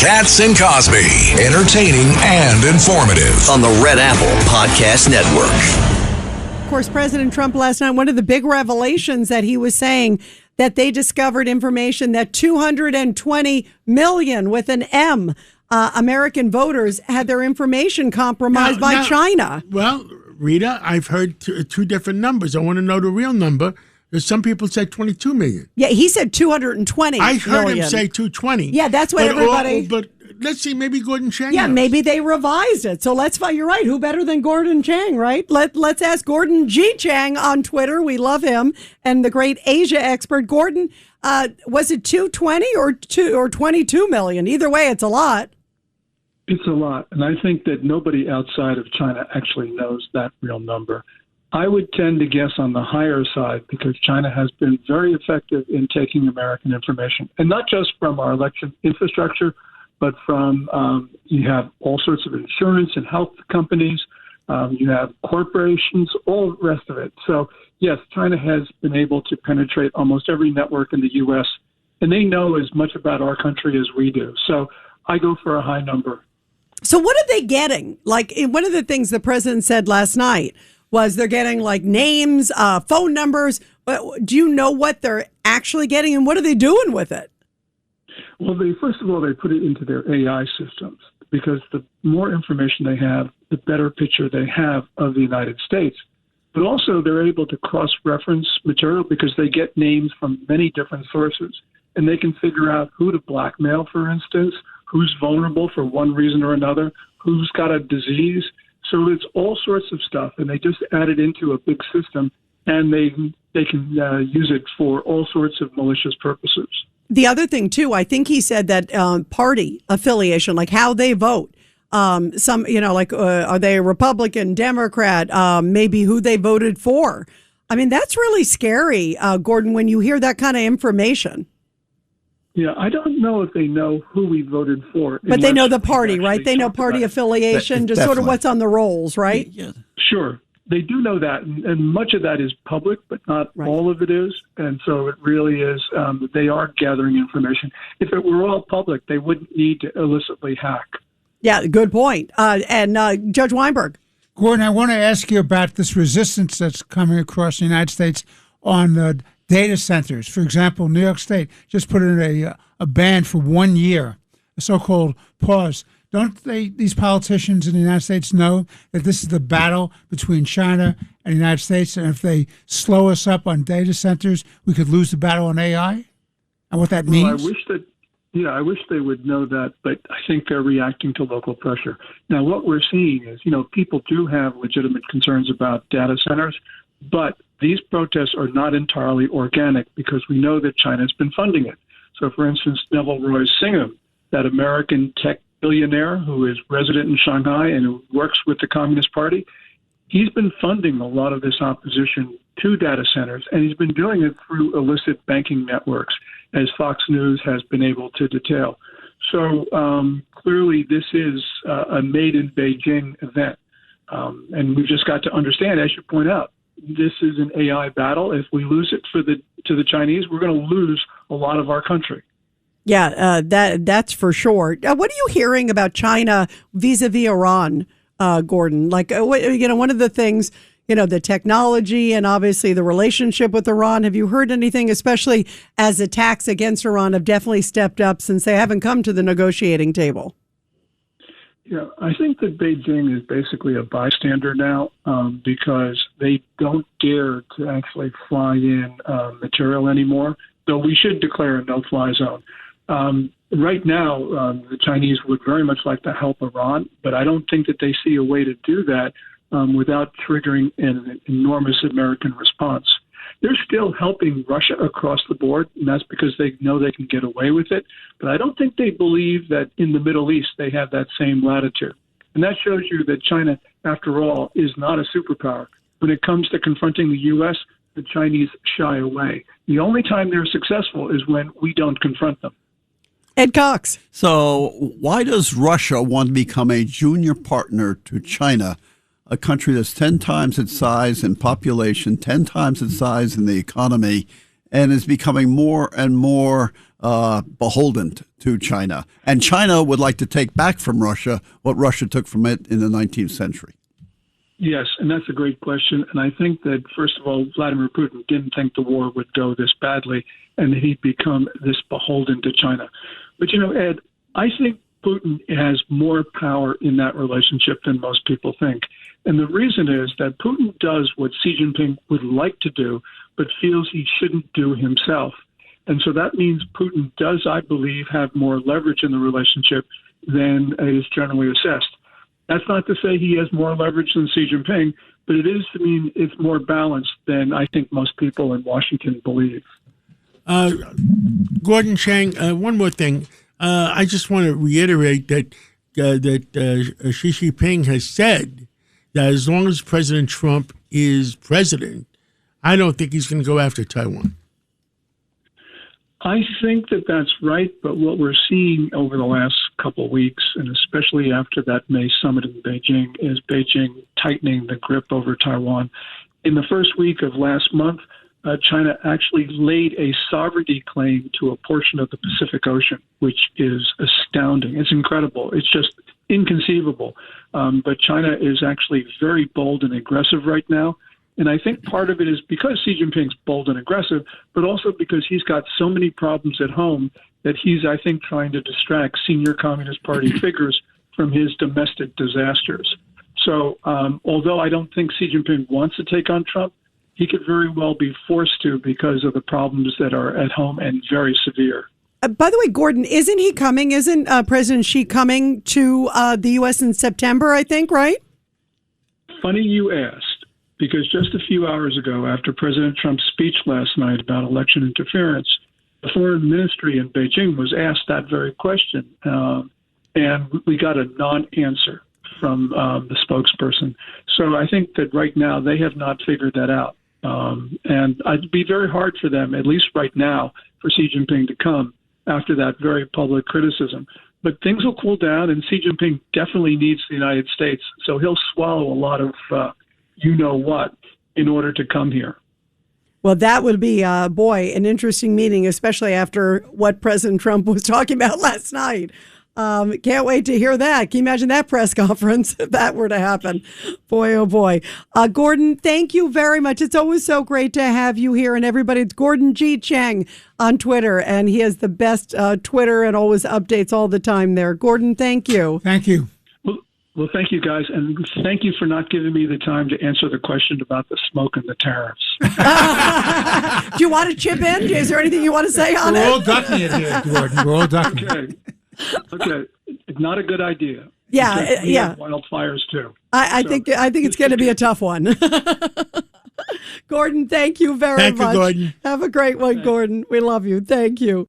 Katz and Cosby, entertaining and informative on the Red Apple Podcast Network. Of course, President Trump last night, one of the big revelations that he was saying that they discovered information that 220 million with an M American voters had their information compromised by China. Well, Rita, I've heard two different numbers. I want to know the real number. Some people say 22 million. Yeah, he said 220 I heard million. him say 220. Yeah, that's what everybody... But let's see, maybe Gordon Chang Yeah, knows. maybe they revised it. So let's find, you're right, who better than Gordon Chang, right? Let's ask Gordon G. Chang on Twitter. We love him. And the great Asia expert. Gordon, was it 220 or 22 million? Either way, it's a lot. It's a lot. And I think that nobody outside of China actually knows that real number. I would tend to guess on the higher side because China has been very effective in taking American information, and not just from our election infrastructure, but from you have all sorts of insurance and health companies, you have corporations, all the rest of it. So, yes, China has been able to penetrate almost every network in the U.S., and they know as much about our country as we do. So I go for a high number. So what are they getting? Like, one of the things the president said last night was they're getting like names, phone numbers. Do you know what they're actually getting and what are they doing with it? Well, first of all, they put it into their AI systems because the more information they have, the better picture they have of the United States. But also they're able to cross-reference material because they get names from many different sources. And they can figure out who to blackmail, for instance, who's vulnerable for one reason or another, who's got a disease. So it's all sorts of stuff, and they just add it into a big system, and they can use it for all sorts of malicious purposes. The other thing, too, I think he said that party affiliation, like how they vote, some, like are they a Republican, Democrat, maybe who they voted for. I mean, that's really scary, Gordon, when you hear that kind of information. Yeah, I don't know if they know who we voted for. But they know the party, right? They know party affiliation, just sort of what's on the rolls, right? Yeah. Sure. They do know that, and much of that is public, but not all of it is. And so it really is, they are gathering information. If it were all public, they wouldn't need to illicitly hack. Yeah, good point. And Judge Weinberg. Gordon, I want to ask you about this resistance that's coming across the United States on data centers. For example, New York State just put in a ban for 1 year, a so-called pause. Don't these politicians in the United States know that this is the battle between China and the United States, and if they slow us up on data centers, we could lose the battle on AI? And what that means? I wish they would know that, but I think they're reacting to local pressure. Now, what we're seeing is, people do have legitimate concerns about data centers, but these protests are not entirely organic because we know that China's been funding it. So, for instance, Neville Roy Singham, that American tech billionaire who is resident in Shanghai and who works with the Communist Party, he's been funding a lot of this opposition to data centers, and he's been doing it through illicit banking networks, as Fox News has been able to detail. So clearly this is a made in Beijing event. And we've just got to understand, as you point out, this is an AI battle. If we lose it to the Chinese, we're going to lose a lot of our country. Yeah, that's for sure. What are you hearing about China vis-a-vis Iran, Gordon? Like, one of the things, the technology and obviously the relationship with Iran. Have you heard anything, especially as attacks against Iran have definitely stepped up since they haven't come to the negotiating table? Yeah, I think that Beijing is basically a bystander now because they don't dare to actually fly in material anymore, though we should declare a no-fly zone. Right now, the Chinese would very much like to help Iran, but I don't think that they see a way to do that without triggering an enormous American response. They're still helping Russia across the board, and that's because they know they can get away with it. But I don't think they believe that in the Middle East they have that same latitude. And that shows you that China, after all, is not a superpower. When it comes to confronting the U.S., the Chinese shy away. The only time they're successful is when we don't confront them. Ed Cox. So why does Russia want to become a junior partner to China, a country that's 10 times its size in population, 10 times its size in the economy, and is becoming more and more beholden to China. And China would like to take back from Russia what Russia took from it in the 19th century. Yes, and that's a great question. And I think that, first of all, Vladimir Putin didn't think the war would go this badly and that he'd become this beholden to China. But, Ed, I think Putin has more power in that relationship than most people think. And the reason is that Putin does what Xi Jinping would like to do, but feels he shouldn't do himself. And so that means Putin does, I believe, have more leverage in the relationship than is generally assessed. That's not to say he has more leverage than Xi Jinping, but it is to mean it's more balanced than I think most people in Washington believe. Gordon Chang, one more thing. I just want to reiterate that Xi Jinping has said that as long as President Trump is president, I don't think he's going to go after Taiwan. I think that that's right, but what we're seeing over the last couple of weeks, and especially after that May summit in Beijing, is Beijing tightening the grip over Taiwan. In the first week of last month, China actually laid a sovereignty claim to a portion of the Pacific Ocean, which is astounding. It's incredible. It's just inconceivable. But China is actually very bold and aggressive right now. And I think part of it is because Xi Jinping's bold and aggressive, but also because he's got so many problems at home that he's, I think, trying to distract senior Communist Party figures from his domestic disasters. So although I don't think Xi Jinping wants to take on Trump, he could very well be forced to because of the problems that are at home and very severe. By the way, Gordon, isn't he coming? Isn't President Xi coming to the U.S. in September, I think, right? Funny you asked. Because just a few hours ago, after President Trump's speech last night about election interference, the foreign ministry in Beijing was asked that very question, and we got a non-answer from the spokesperson. So I think that right now they have not figured that out. And it'd be very hard for them, at least right now, for Xi Jinping to come after that very public criticism. But things will cool down, and Xi Jinping definitely needs the United States, so he'll swallow a lot of you-know-what in order to come here. Well, that would be, an interesting meeting, especially after what President Trump was talking about last night. Can't wait to hear that. Can you imagine that press conference if that were to happen? Boy, oh boy. Gordon, thank you very much. It's always so great to have you here. And everybody, it's Gordon G. Chang on Twitter. And he has the best Twitter and always updates all the time there. Gordon, thank you. Thank you. Well, thank you, guys, and thank you for not giving me the time to answer the question about the smoke and the tariffs. Do you want to chip in? Is there anything you want to say on it? We're all ducking it here, Gordon. We're all ducking Okay. Not a good idea. Yeah, yeah. Wildfires, too. I think it's going to be a tough one. Gordon, thank you very much. Thank you, Gordon. Have a great one, Gordon. We love you. Thank you.